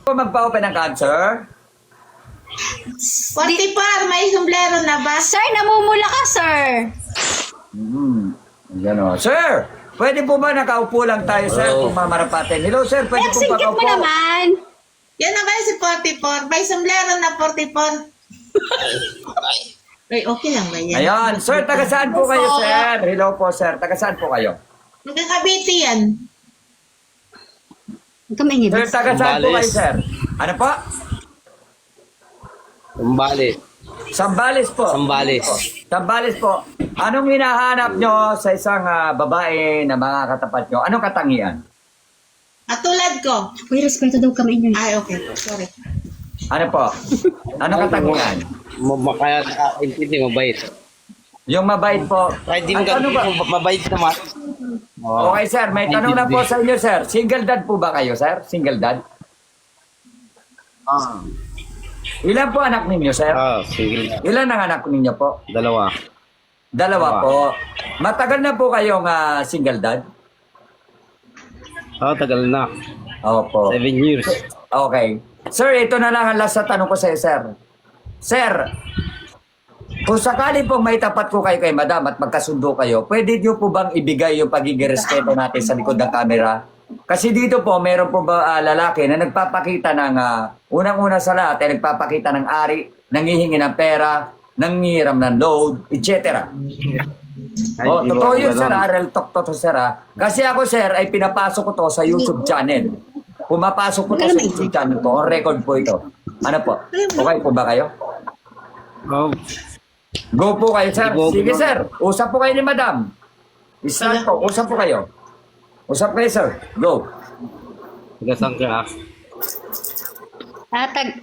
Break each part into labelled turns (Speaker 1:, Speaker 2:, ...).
Speaker 1: po magpa-open ng cancer?
Speaker 2: 44, may sombrero na ba?
Speaker 3: Sir, namumula ka, sir.
Speaker 1: Gano'n. Sir, pwede po ba nakaupo lang tayo, sir, kung mamarapatin? Hello, sir,
Speaker 3: Ay,
Speaker 1: pwede
Speaker 3: ang
Speaker 1: po
Speaker 3: singkit mo
Speaker 1: pakaupo?
Speaker 3: naman.
Speaker 2: Yan na ba si 44? May sombrero na 44. Ay, okay lang ba yan?
Speaker 1: Ayan, sir, taga saan po kayo, sir? Hello po, sir, taga saan po kayo?
Speaker 2: Magkakabiti yan.
Speaker 3: Huwag ka maingit.
Speaker 1: Sir, taga saan po kayo,
Speaker 4: Sambales.
Speaker 1: sir? Ano po?
Speaker 4: Sambales.
Speaker 1: Sambales po.
Speaker 4: Sambales.
Speaker 1: Sambales po. Anong hinahanap nyo sa isang babae na mga katapat nyo? Anong katangian?
Speaker 2: At tulad ko.
Speaker 3: Uy, respeto daw ka maingit.
Speaker 2: Ay, okay po. Sorry.
Speaker 1: Ano po? Anong katangian?
Speaker 4: Kaya nakakaintindi, mabait.
Speaker 1: Yung mabait po.
Speaker 4: Kahit di mo
Speaker 1: At ano ba?
Speaker 4: mabait naman. Oo.
Speaker 1: Okay, sir. May tanong na po sa inyo, sir. Single dad po ba kayo, sir? Single dad?
Speaker 4: Ah,
Speaker 1: Ilan po anak ninyo, sir?
Speaker 4: single.
Speaker 1: Ilan ang anak ninyo po?
Speaker 4: Dalawa.
Speaker 1: Dalawa po. Matagal na po kayong single dad?
Speaker 4: Tagal na.
Speaker 1: Opo.
Speaker 4: 7 years.
Speaker 1: Okay. Sir, ito na lang ang last na tanong ko sa iyo, sir. Sir, kung sakali pong may tapat ko kayo kay madam at magkasundo kayo, pwede niyo po bang ibigay yung pagiging respeto natin sa likod ng camera? Kasi dito po, meron po ba lalaki na nagpapakita ng, unang-una sa lahat, ay nagpapakita ng ari, nangihingi ng pera, nanghihiram ng load, etc. Oh,
Speaker 4: Ay,
Speaker 1: totoo yun,
Speaker 4: iba-
Speaker 1: sir. Real talk to, sir. Kasi ako, sir, ay pinapasok ko to sa YouTube channel. Pumapasok ko to sa YouTube channel to. On record po ito. Ano po? Okay po ba kayo?
Speaker 4: Oh,
Speaker 1: Go po kayo, sir.
Speaker 4: Go,
Speaker 1: Sige,
Speaker 4: go.
Speaker 1: sir. Usap po kayo ni madam. Start po. Usap po kayo. Usap kayo, sir. Go.
Speaker 4: tagasang ka.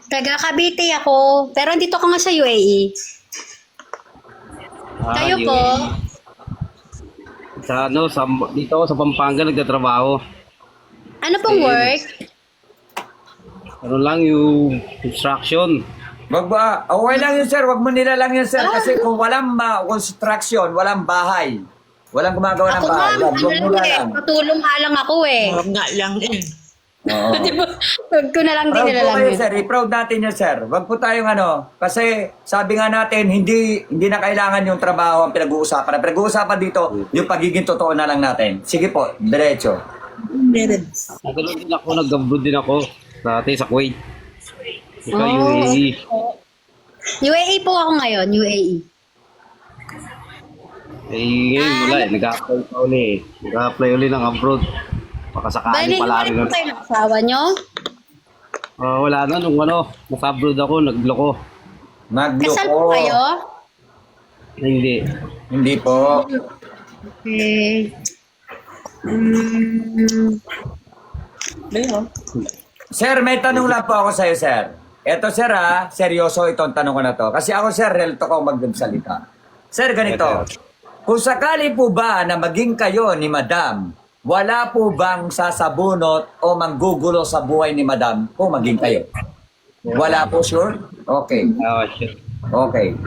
Speaker 3: Taga Cavite ako. Pero andito ko nga sa UAE. Kayo
Speaker 4: yun.
Speaker 3: po?
Speaker 4: Sa dito ako sa Pampanga nagtatrabaho.
Speaker 3: Ano pong work?
Speaker 4: Ano lang yung construction.
Speaker 1: Wag ba? Okay lang yun, sir. Wag mo nila lang yun, sir. Kasi kung walang construction, walang bahay. Walang gumagawa ng
Speaker 3: Ako
Speaker 1: bahay.
Speaker 3: ma'am,
Speaker 1: Wag
Speaker 3: ano
Speaker 1: mo
Speaker 3: lang
Speaker 1: nila
Speaker 3: eh.
Speaker 1: lang.
Speaker 3: Patulong nga lang ako eh.
Speaker 2: Huwag nga lang eh.
Speaker 1: Oo.
Speaker 3: Di ba? Huwag ko na lang din
Speaker 1: Proud
Speaker 3: nila
Speaker 1: po
Speaker 3: lang
Speaker 1: kayo,
Speaker 3: yun.
Speaker 1: sir. I-proud natin yun, sir. Wag po tayong kasi sabi nga natin, hindi na kailangan yung trabaho ang pinag-uusapan. Ang pinag-uusapan dito, yung pagiging totoo na lang natin. Sige po, diretso.
Speaker 2: Meron.
Speaker 4: Nag-abroad din ako. Dati sa Kuwait. Sa
Speaker 3: Oh.
Speaker 4: UAE.
Speaker 3: UAE po ako ngayon, UAE.
Speaker 4: Ngayon wala eh. Nag-apply pa uli eh. Nag-apply uli ng abroad. Baka sakali
Speaker 3: Bali,
Speaker 4: pala
Speaker 3: wala
Speaker 4: rin.
Speaker 3: po kayo ng asawa nyo?
Speaker 4: Wala na nung naka-abroad ako, nagloko.
Speaker 3: Kasal po
Speaker 1: Nagloko.
Speaker 3: kayo?
Speaker 4: Hindi.
Speaker 1: Hindi po.
Speaker 3: Okay.
Speaker 1: Sir, may tanong lang po ako sa iyo, sir. Eto, sir, seryoso itong tanong ko na to. Kasi ako, sir, real to ko magsalita. Sir, ganito. Kung sakali po ba na maging kayo ni madam, wala po bang sasabunot o manggugulo sa buhay ni madam kung maging kayo? Wala po, sure? Okay.
Speaker 4: Shit.
Speaker 1: Okay.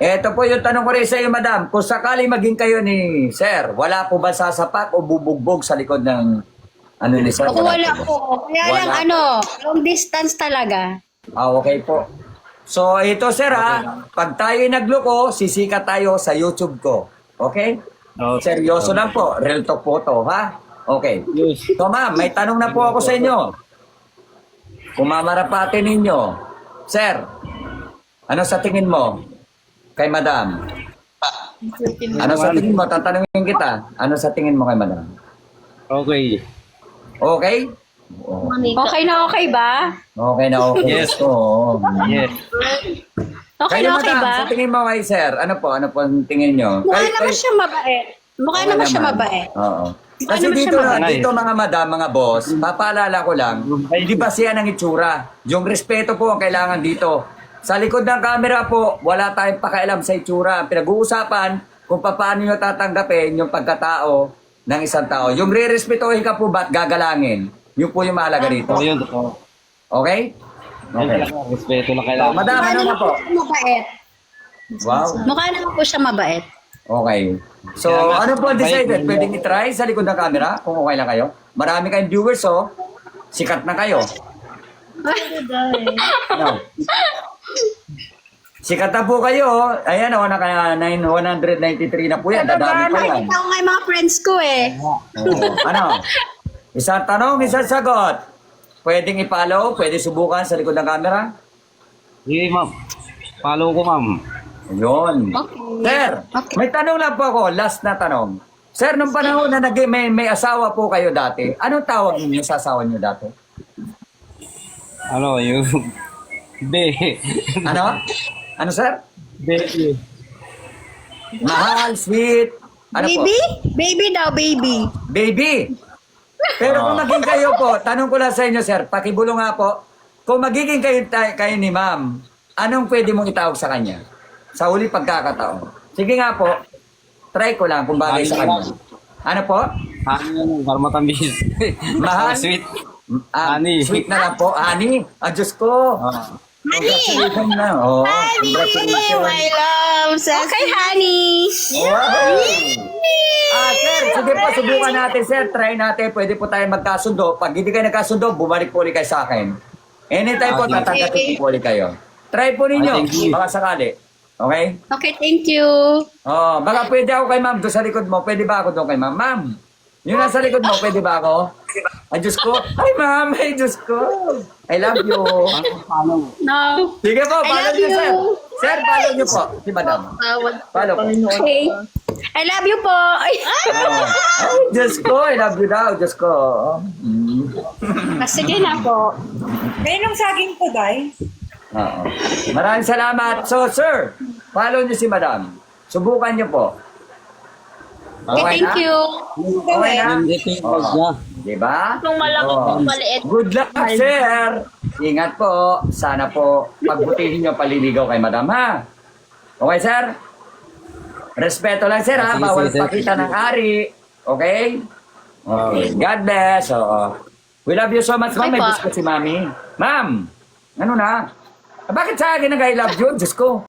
Speaker 1: Eto po yung tanong ko rin sa iyo, madam. Kung sakali maging kayo ni sir, wala po ba sasapak o bubugbog sa likod ng ni sir?
Speaker 3: Ako wala po. Kaya
Speaker 1: Wala
Speaker 3: lang long distance talaga.
Speaker 1: Okay po. So, ito sir pag tayo nagloko, sisikat tayo sa YouTube ko. Okay? Seryoso lang po. Real talk po to, ha? Okay.
Speaker 4: Yes.
Speaker 1: So, ma'am, may tanong na po ako sa inyo. Kung mamarapatin ninyo, sir, ano sa tingin mo kay madam? Ano sa tingin mo? Tatanungin kita. Ano sa tingin mo kay madam?
Speaker 4: Okay.
Speaker 1: Okay? Oh,
Speaker 3: Okay na okay ba?
Speaker 1: okay na okay.
Speaker 4: Yes.
Speaker 1: Oo.
Speaker 4: Yes.
Speaker 3: Okay
Speaker 1: Kayo,
Speaker 3: na okay
Speaker 1: madam,
Speaker 3: ba?
Speaker 1: sa tingin mo kay sir, ano po ang tingin nyo?
Speaker 3: Mukha
Speaker 1: Kay-
Speaker 3: naman
Speaker 1: kay-
Speaker 3: siya mabait. Mukha
Speaker 1: Okay
Speaker 3: naman siya
Speaker 1: naman.
Speaker 3: mabait.
Speaker 1: Oo. Kasi
Speaker 3: naman
Speaker 1: dito,
Speaker 3: siya mabait.
Speaker 1: dito mga madam, mga boss, papaalala ko lang, hindi ba siya ng itsura? Yung respeto po ang kailangan dito. Sa likod ng camera po, wala tayong pakialam sa itsura. Ang pinag-uusapan kung paano nyo tatanggapin yung pagkatao ng isang tao. Yung re-respetuhin ka po ba't gagalangin? Yun po yung mahalaga dito.
Speaker 4: Yun, totoo.
Speaker 1: Okay? Okay.
Speaker 4: Respeto na
Speaker 1: So,
Speaker 4: kailangan.
Speaker 1: madam,
Speaker 3: Mukha
Speaker 1: ano na
Speaker 3: naman
Speaker 1: po?
Speaker 3: po siya mabait.
Speaker 1: Wow.
Speaker 3: Mukha naman po siya mabait.
Speaker 1: Okay. So, ano po ang decided? Pwedeng i-try sa likod ng camera kung okay lang kayo? Marami kayong viewers, oh. Sikat na kayo. Ano? Sikat na po kayo. Ayan, oh, naka 193 na po yan. Dadami pa yan.
Speaker 3: Nakikita ko nga yung mga friends ko eh.
Speaker 1: Oo. Ano? Isang tanong, isang sagot. Pwedeng i-follow, pwede subukan sa likod ng camera.
Speaker 4: Sige, ma'am. Follow ko, ma'am.
Speaker 1: Ayun.
Speaker 3: Okay.
Speaker 1: Sir,
Speaker 3: Okay.
Speaker 1: may tanong lang po ako, last na tanong. Sir, nung panahon na may asawa po kayo dati, anong tawag niyo sa asawa niyo dati?
Speaker 4: Ano, yung... Be.
Speaker 1: Ano? Ano, sir?
Speaker 4: Be.
Speaker 1: Mahal, sweet. Ano
Speaker 3: Baby?
Speaker 1: po?
Speaker 3: Baby daw, baby.
Speaker 1: Baby. Pero kung maging kayo po, tanong ko lang sa inyo, sir, pakibulong nga po, kung magiging kayo ni ma'am, anong pwede mong itawag sa kanya? Sa huli pagkakataon. Sige nga po, try ko lang kung bagay sa kanya. Ano po?
Speaker 4: Ano, para matambis.
Speaker 1: Mahal?
Speaker 4: Sweet.
Speaker 1: Honey.
Speaker 4: Honey.
Speaker 1: Sweet na lang po. Honey. Ah, Diyos ko.
Speaker 4: Ah.
Speaker 1: Congratulations na. Oh, congratulations.
Speaker 2: My love.
Speaker 3: Okay, honey.
Speaker 1: Wow! Sir, sige po, subukan natin, sir. Try natin. Pwede po tayo magkasundo. Pag hindi kayo nagkasundo, bumalik po ulit kayo sa akin. Anytime po,
Speaker 4: Okay.
Speaker 1: tatanggapin po ulit kayo. Try po ninyo.
Speaker 4: Thank you.
Speaker 1: Baka sakali. Okay?
Speaker 3: Okay, thank you.
Speaker 1: Oh, baka pwede ako kay ma'am doon sa likod mo. Pwede ba ako doon kay ma'am? Ma'am, yung nasa likod mo, pwede ba ako? Ay, Diyos ko. Ay, ma'am. Ay, Diyos ko. I love you.
Speaker 4: Follow.
Speaker 3: No.
Speaker 1: Sige po,
Speaker 3: I
Speaker 1: follow
Speaker 3: love
Speaker 1: niyo,
Speaker 3: you.
Speaker 1: sir. Sir, follow niyo po. Si madam. Follow po.
Speaker 3: Okay. I love you po. Ay,
Speaker 1: Ay, Diyos ko. I love you daw. Diyos ko.
Speaker 3: sige na po.
Speaker 5: Ngayon ang saging po, Day.
Speaker 1: Oo. Maraming salamat. So, sir, follow niyo si madam. Subukan niyo po.
Speaker 3: Okay, thank you.
Speaker 1: Okay na?
Speaker 4: Yung dating pause niya.
Speaker 1: Diba?
Speaker 3: Kung malaki,
Speaker 1: Oo.
Speaker 3: kung maliit.
Speaker 1: Good luck, sir. Ingat po. Sana po pagbutihin niyo paliligaw kay madam, ha? Okay, sir? Respeto lang, sir, ha?
Speaker 4: Sige,
Speaker 1: Bawal
Speaker 4: sige, sir.
Speaker 1: pakita ng ari. Okay? Okay. God bless. Oo. We love you so much, ma'am.
Speaker 3: Okay
Speaker 1: May
Speaker 3: po.
Speaker 1: biscuit si mami. Ma'am, ano na? Bakit sa akin nag-I love you? Diyos ko.